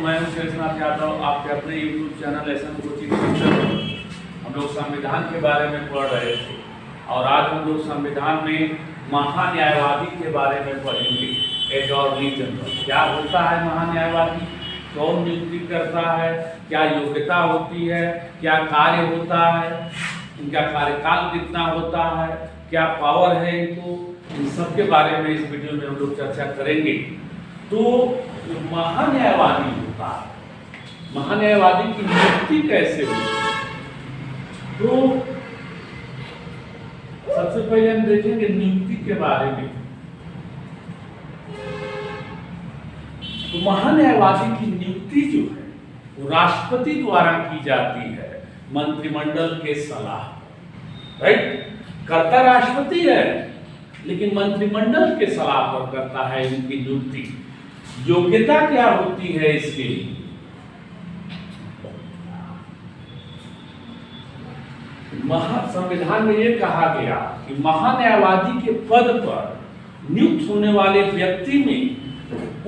मैं हूं शेषनाथ यादव, आपके अपने यूट्यूब चैनल एसएम कोचिंग शिक्षक। हम लोग संविधान के बारे में पढ़ रहे थे और आज हम लोग संविधान में महान्यायवादी के बारे में पढ़ेंगे। अटॉर्नी जनरल क्या होता है, महान्यायवादी कौन नियुक्ति करता है, क्या योग्यता होती है, क्या कार्य होता है, इनका कार्यकाल कितना होता है, क्या पावर है इनको, इन सब के बारे में इस वीडियो में हम लोग चर्चा करेंगे। तो जो महान्यायवादी होता है, महान्यायवादी की नियुक्ति कैसे होती है, तो सबसे पहले हम देखेंगे नियुक्ति के बारे में। तो महान्यायवादी की नियुक्ति जो है वो राष्ट्रपति द्वारा की जाती है, मंत्रिमंडल के सलाह। राइट, करता राष्ट्रपति है लेकिन मंत्रिमंडल के सलाह पर करता है इनकी नियुक्ति। योग्यता क्या होती है इसके लिए, संविधान में यह कहा गया कि महान्यायवादी के पद पर नियुक्त होने वाले व्यक्ति में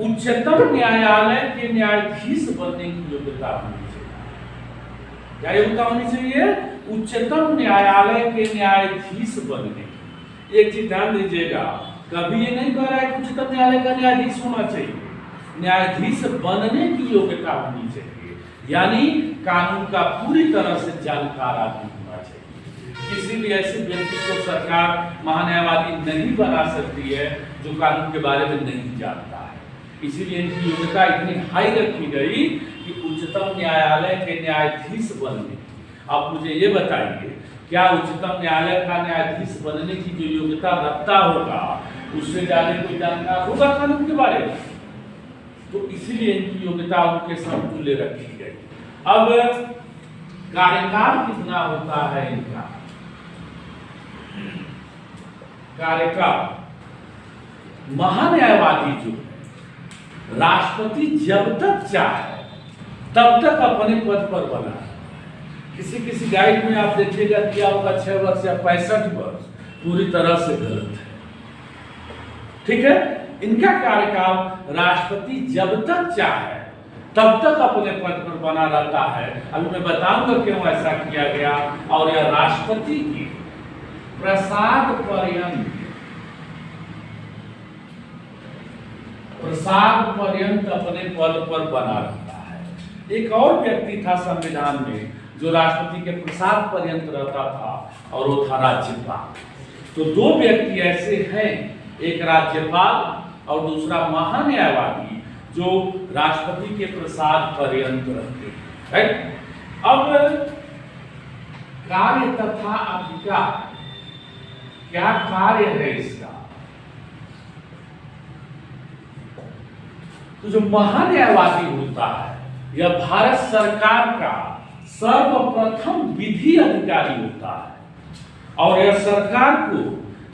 उच्चतम न्यायालय के न्यायाधीश बनने की योग्यता होनी चाहिए। क्या योग्यता होनी चाहिए? उच्चतम न्यायालय के न्यायाधीश बनने की। एक चीज ध्यान दीजिएगा, कभी ये नहीं कह रहा है कि उच्चतम न्यायालय का न्यायाधीश होना चाहिए, न्यायाधीश बनने की योग्यता होनी चाहिए, यानी कानून का पूरी तरह से जानकार आदमी होना चाहिए। किसी भी ऐसे व्यक्ति को सरकार महान्यायवादी नहीं बना सकती है जो कानून के बारे में नहीं जानता है। इसीलिए इनकी योग्यता इतनी हाई रखी गई कि उच्चतम न्यायालय के न्यायाधीश बनने। अब मुझे ये बताइए, क्या उच्चतम न्यायालय का न्यायाधीश बनने की जो योग्यता रखता होगा उससे ज्यादा कोई जानकार होगा कानून के बारे में? तो इसीलिए इनकी योग्यता उनके समतुल्य रखी गई। अब कार्यकाल कितना होता है इनका? कार्यकाल, महान्यायवादी जो है, राष्ट्रपति जब तक चाहे तब तक अपने पद पर बना है। किसी गाइड में आप देखिएगा क्या होगा 6 वर्ष या 65 वर्ष, पूरी तरह से गलत है। ठीक है, इनका कार्यकाल राष्ट्रपति जब तक चाहे तब तक अपने पद पर बना रहता है। अभी मैं बताऊंगा क्यों ऐसा किया गया। और यह राष्ट्रपति की प्रसाद पर्यंत अपने पद पर बना रहता है। एक और व्यक्ति था संविधान में जो राष्ट्रपति के प्रसाद पर्यंत रहता था और वो था राज्यपाल। तो 2 व्यक्ति ऐसे हैं, एक राज्यपाल और दूसरा महान्यायवादी जो राष्ट्रपति के प्रसाद पर्यंत रहते हैं। राइट, अब कार्य तथा अधिकार, क्या कार्य है इसका? तो जो महान्यायवादी होता है यह भारत सरकार का सर्वप्रथम विधि अधिकारी होता है और यह सरकार को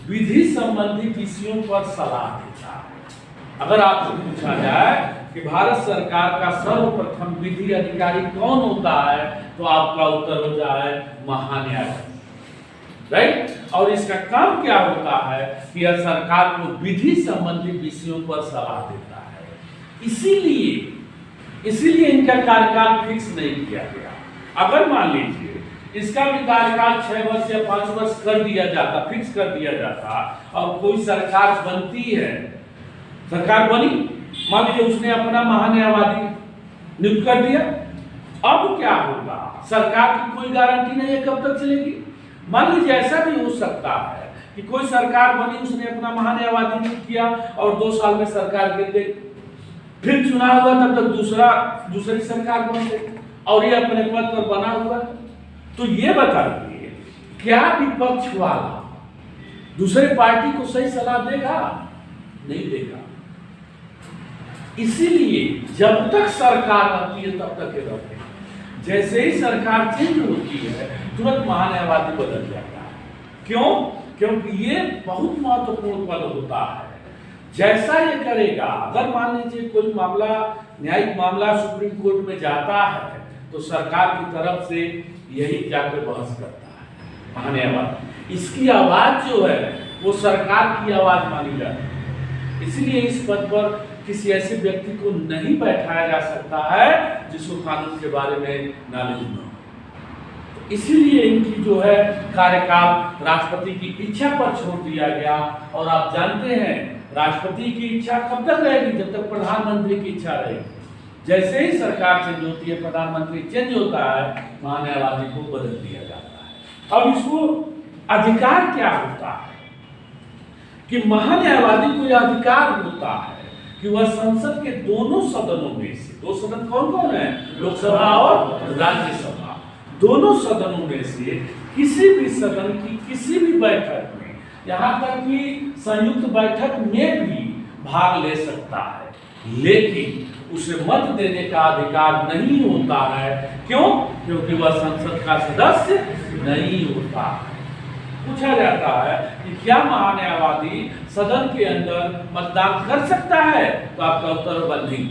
विधि संबंधी विषयों पर सलाह देता है। अगर आपसे पूछा जाए कि भारत सरकार का सर्वप्रथम विधि अधिकारी कौन होता है तो आपका उत्तर हो जाए महान्यायवादी। राइट, और इसका काम क्या होता है कि यह सरकार को विधि संबंधी विषयों पर सलाह देता है। इसीलिए इनका कार्यकाल फिक्स नहीं किया गया। अगर मान लीजिए इसका भी कार्यकाल 6 वर्ष या 5 वर्ष कर दिया जाता, फिक्स कर दिया जाता, और कोई सरकार बनती है, सरकार बनी, मान लीजिए उसने अपना महान्यायवादी नियुक्त कर दिया, अब क्या होगा? सरकार की कोई गारंटी नहीं है कब तक चलेगी। मान लीजिए ऐसा भी हो सकता है कि कोई सरकार बनी, उसने अपना महान्यायवादी नियुक्त किया और 2 साल में सरकार गिर गई, फिर चुनाव हुआ, तब तक दूसरी सरकार बन गई और ये अपने पद पर बना हुआ। तो ये बताइए, क्या विपक्ष वाला दूसरे पार्टी को सही सलाह देगा? नहीं देगा। इसीलिए जब तक सरकार रहती है तब तक ये रहते हैं। जैसे ही सरकार चेंज होती है तुरंत महान्यायवादी बदल जाता है। क्यों? क्योंकि ये बहुत महत्वपूर्ण पद होता है। जैसा ये करेगा, अगर मान लीजिए कोई मामला, न्यायिक मामला सुप्रीम कोर्ट में जाता है तो सरकार की तरफ से यही जाकर बहस करता है महान्यायवादी। इसकी आवाज जो है वो सरकार की आवाज मानी जाती है। इसीलिए इस पद पर किसी ऐसे व्यक्ति को नहीं बैठाया जा सकता है जिसको कानून के बारे में नॉलेज न हो। इसीलिए इनकी जो है कार्यकाल राष्ट्रपति की इच्छा पर छोड़ दिया गया। और आप जानते हैं राष्ट्रपति की इच्छा कब तक रहेगी? जब तक प्रधानमंत्री की इच्छा रहेगी। जैसे ही सरकार चेंज होती है, प्रधानमंत्री चेंज होता है, महान्यायवादी को बदल दिया जाता है। अब इसको अधिकार क्या होता है कि महान्यायवादी को यह अधिकार होता है कि वह संसद के दोनों सदनों में से, दो सदन कौन कौन है? लोकसभा और राज्यसभा, दोनों सदनों में से किसी भी सदन की किसी भी बैठक में, यहाँ तक कि संयुक्त बैठक में भी भाग ले सकता है, लेकिन उसे मत देने का अधिकार नहीं होता है। क्यों? क्योंकि वह संसद का सदस्य नहीं होता है। पूछा जाता है कि क्या महान्यायवादी सदन के अंदर मतदान कर सकता है? तो आपका उत्तर बल नहीं।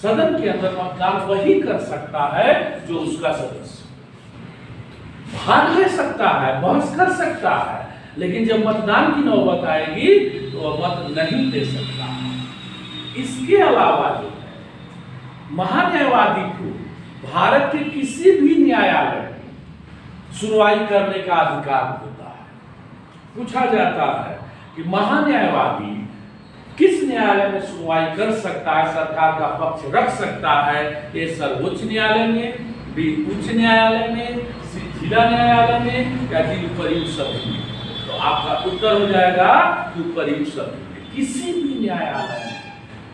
सदन के अंदर मतदान वही कर सकता है जो उसका सदस्य, भाग ले सकता है, बहस कर सकता है, लेकिन जब मतदान की नौबत आएगी तो वह मत नहीं दे सकता। इसके अलावा जो है महान्यायवादी को भारत के किसी भी न्यायालय में सुनवाई करने का अधिकार होता है। पूछा जाता है कि महान्यायवादी किस न्यायालय में सुनवाई कर सकता है, सरकार का पक्ष रख सकता है? ये सर्वोच्च न्यायालय में, भी उच्च न्यायालय में, जिला न्यायालय में या उपयुक्त सभी में? तो आपका उत्तर हो जाएगा कि उपयुक्त सभी में, किसी भी न्यायालय में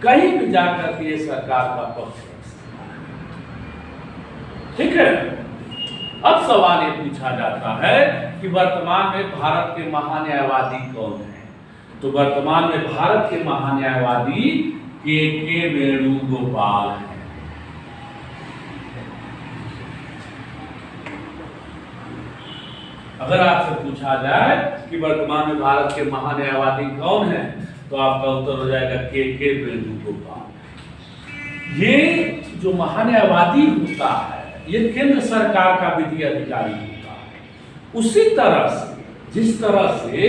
कहीं भी जाकर के सरकार का पक्ष रख सकता है। ठीक है। अब सवाल ये पूछा जाता है कि वर्तमान में भारत के महान्यायवादी कौन है? तो वर्तमान में भारत के महान्यायवादी के वेणुगोपाल हैं। अगर आपसे पूछा जाए कि वर्तमान में भारत के महान्यायवादी कौन है, तो आपका उत्तर हो जाएगा के वेणुगोपाल। ये जो महान्यायवादी होता है ये केंद्र सरकार का विधि अधिकारी होता है। उसी तरह से जिस तरह से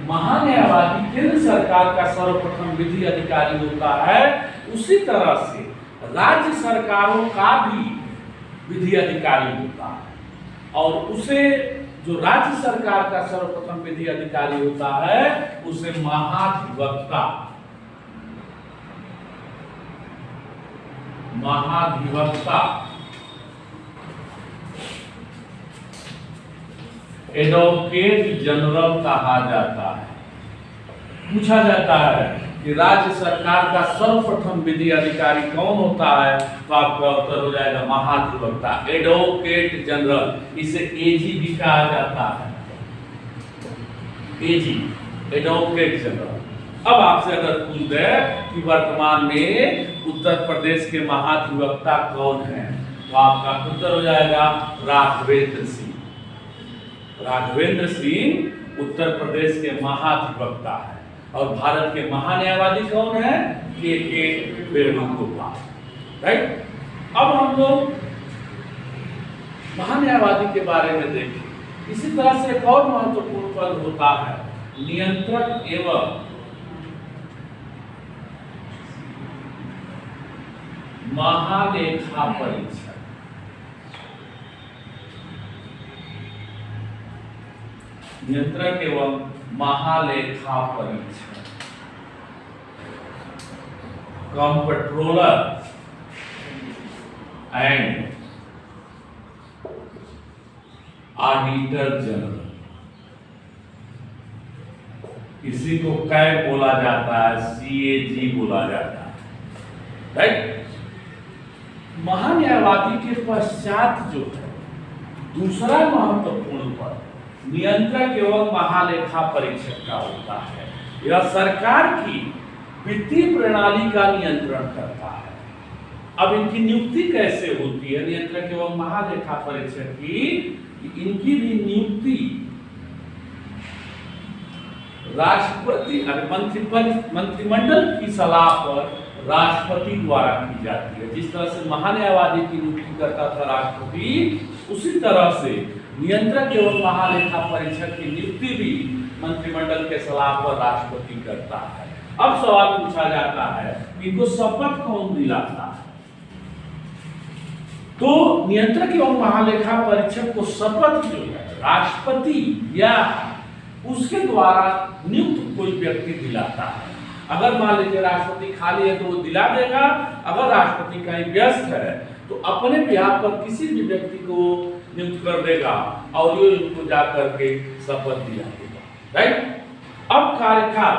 महान्यायवादी केंद्र सरकार का सर्वप्रथम विधि अधिकारी होता है, उसी तरह से राज्य सरकारों का भी विधि अधिकारी होता है। और उसे जो राज्य सरकार का सर्वप्रथम विधि अधिकारी होता है उसे महाधिवक्ता एडवोकेट जनरल कहा जाता है। पूछा जाता है कि राज्य सरकार का सर्वप्रथम विधि अधिकारी कौन होता है, तो आपका उत्तर हो जाएगा महाधिवक्ता, एडवोकेट जनरल। इसे एजी भी कहा जाता है, एजी, एडवोकेट जनरल। अब आपसे अगर पूछ दे कि वर्तमान में उत्तर प्रदेश के महाधिवक्ता कौन है, तो आपका उत्तर हो जाएगा राघवेंद्र सिंह। राघवेंद्र सिंह उत्तर प्रदेश के महाधिवक्ता है। और भारत के महान्यायवादी कौन है? के वेणुगोपाल। राइट। अब हम लोग महान्यायवादी के बारे में देखें। इसी तरह से एक और महत्वपूर्ण पद होता है नियंत्रक एवं महालेखा परीक्षक। नियंत्रक एवं महालेखा परीक्षक, कंट्रोलर एंड ऑडिटर जनरल। किसी को कैग बोला जाता है, CAG बोला जाता है। राइट। महान्यायवादी के पश्चात जो है दूसरा महत्वपूर्ण पद नियंत्रक एवं महालेखा परीक्षक का होता है। यह सरकार की वित्तीय प्रणाली का नियंत्रण करता है। अब इनकी नियुक्ति कैसे होती है नियंत्रक एवं महालेखा परीक्षक की? इनकी भी नियुक्ति राष्ट्रपति मंत्रिमंडल की सलाह पर राष्ट्रपति द्वारा की जाती है। जिस तरह से महान्यायवादी की नियुक्ति करता था राष्ट्रपति, उसी तरह से नियंत्रक एवं महालेखा परीक्षक की नियुक्ति भी मंत्रिमंडल के सलाह पर राष्ट्रपति करता है। अब सवाल पूछा जाता है इनको शपथ कौन दिलाता है? तो नियंत्रक एवं महालेखा परीक्षक को शपथ जो है राष्ट्रपति या उसके द्वारा नियुक्त कोई व्यक्ति दिलाता है। अगर मान लीजिए राष्ट्रपति खाली है तो वो दिला देगा, अगर राष्ट्रपति कहीं व्यस्त है तो अपने बिहाफ पर किसी भी व्यक्ति को नियुक्त कर देगा और ये उनको जा करके शपथ दिला देगा। राइट। अब कार्यकाल,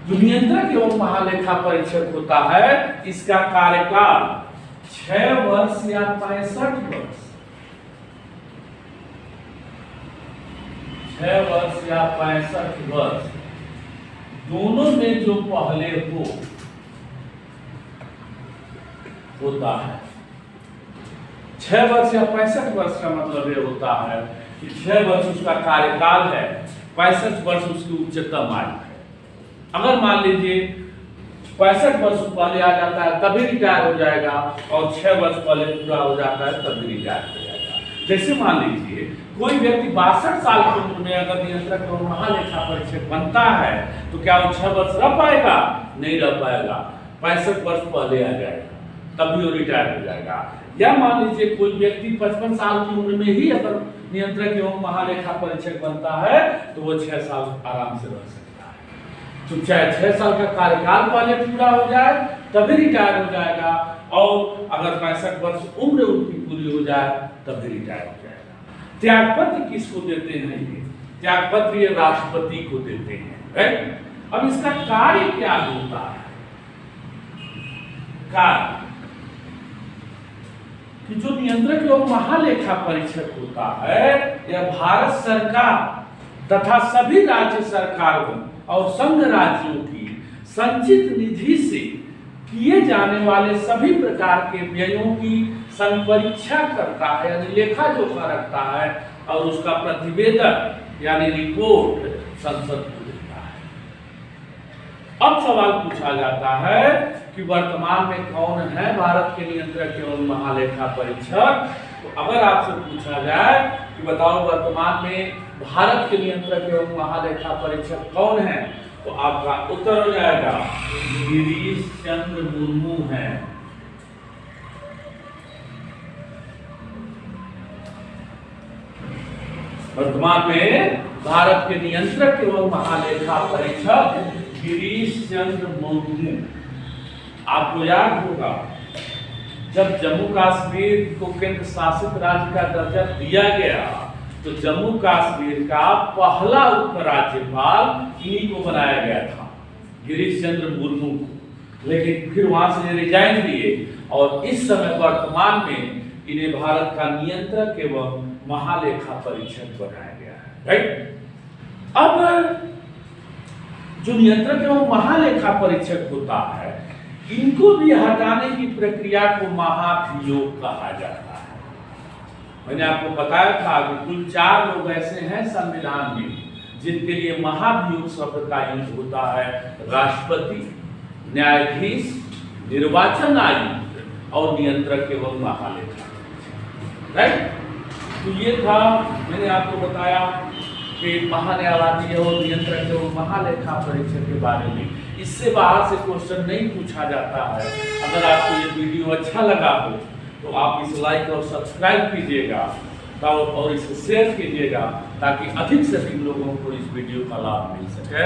जो नियंत्रक एवं महालेखा परीक्षक होता है इसका कार्यकाल 6 वर्ष या 65 वर्ष, 6 वर्ष या 65 वर्ष दोनों में जो पहले होता है। 6 वर्ष या 65 वर्ष का मतलब ये होता है कि 6 वर्ष उसका कार्यकाल है, 65 वर्ष उसकी उच्चतम आयु है। अगर मान लीजिए 65 वर्ष पहले आ जाता है तभी रिटायर हो जाएगा और 6 वर्ष पहले पूरा हो जाता है तभी रिटायर हो जाएगा। जैसे मान लीजिए कोई व्यक्ति 62 साल की उम्र में अगर नियंत्रक एवं महालेखा परीक्षक बनता है तो क्या वो 6 वर्ष रह पाएगा? नहीं रह पाएगा, 65 वर्ष पहले आ जाएगा तभी वो रिटायर हो जाएगा। या मान लीजिए कोई व्यक्ति 55 साल की उम्र में ही अगर नियंत्रक एवं महालेखा परीक्षक बनता है तो वो 6 साल आराम से रह सकता है। तो चाहे 6 साल का कार्यकाल पहले पूरा हो जाए तभी रिटायर हो जाएगा, और अगर 65 वर्ष उम्र उनकी पूरी हो जाए तभी रिटायर हो जाएगा। त्यागपत्र किसको देते हैं? ये त्यागपत्र ये राष्ट्रपति को देते हैं। राइट। अब इसका कार्य क्या होता है? कार्य कि जो नियंत्रक एवं महालेखा परीक्षक होता है यह भारत सरकार तथा सभी राज्य सरकारों और संघ राज्यों की संचित निधि से किए जाने वाले सभी प्रकार के व्ययों की संपरीक्षा करता है, यानी लेखा जोखा रखता है और उसका प्रतिवेदन यानी रिपोर्ट संसद को देता है। अब सवाल पूछा जाता है कि वर्तमान में कौन है भारत के नियंत्रक एवं महालेखा परीक्षक? तो अगर आपसे पूछा जाए कि बताओ वर्तमान में भारत के नियंत्रक एवं महालेखा परीक्षक कौन है, तो आपका उत्तर हो जाएगा गिरीश चंद्र मुर्मू है। वर्तमान में भारत के नियंत्रक एवं महालेखा परीक्षक गिरीश चंद्र मुर्मू। आपको याद होगा जब जम्मू कश्मीर को केंद्र शासित राज्य का दर्जा दिया गया तो जम्मू कश्मीर का पहला उपराज्यपाल इन्हीं को बनाया गया था, गिरीश चंद्र मुर्मू को। लेकिन फिर वहां से रिजाइन दिए और इस समय वर्तमान में इन्हें भारत का नियंत्रक एवं महालेखा परीक्षक बनाया गया है। राइट। अब जो नियंत्रक एवं महालेखा परीक्षक होता है इनको भी हटाने की प्रक्रिया को महाभियोग कहा जाता है। मैंने आपको बताया था कि कुल 4 लोग ऐसे हैं संविधान में जिनके लिए महाभियोग शब्द का यूज होता है। राष्ट्रपति, न्यायाधीश, निर्वाचन आयुक्त और नियंत्रक एवं महालेखा। राइट। तो ये था, मैंने आपको बताया कि महान्यायवादी और नियंत्रक एवं महालेखा परीक्षक के बारे में। इससे बाहर से क्वेश्चन नहीं पूछा जाता है। अगर आपको ये वीडियो अच्छा लगा हो तो आप इसे लाइक और सब्सक्राइब कीजिएगा और इसे शेयर कीजिएगा ताकि अधिक से अधिक लोगों को इस वीडियो का लाभ मिल सके।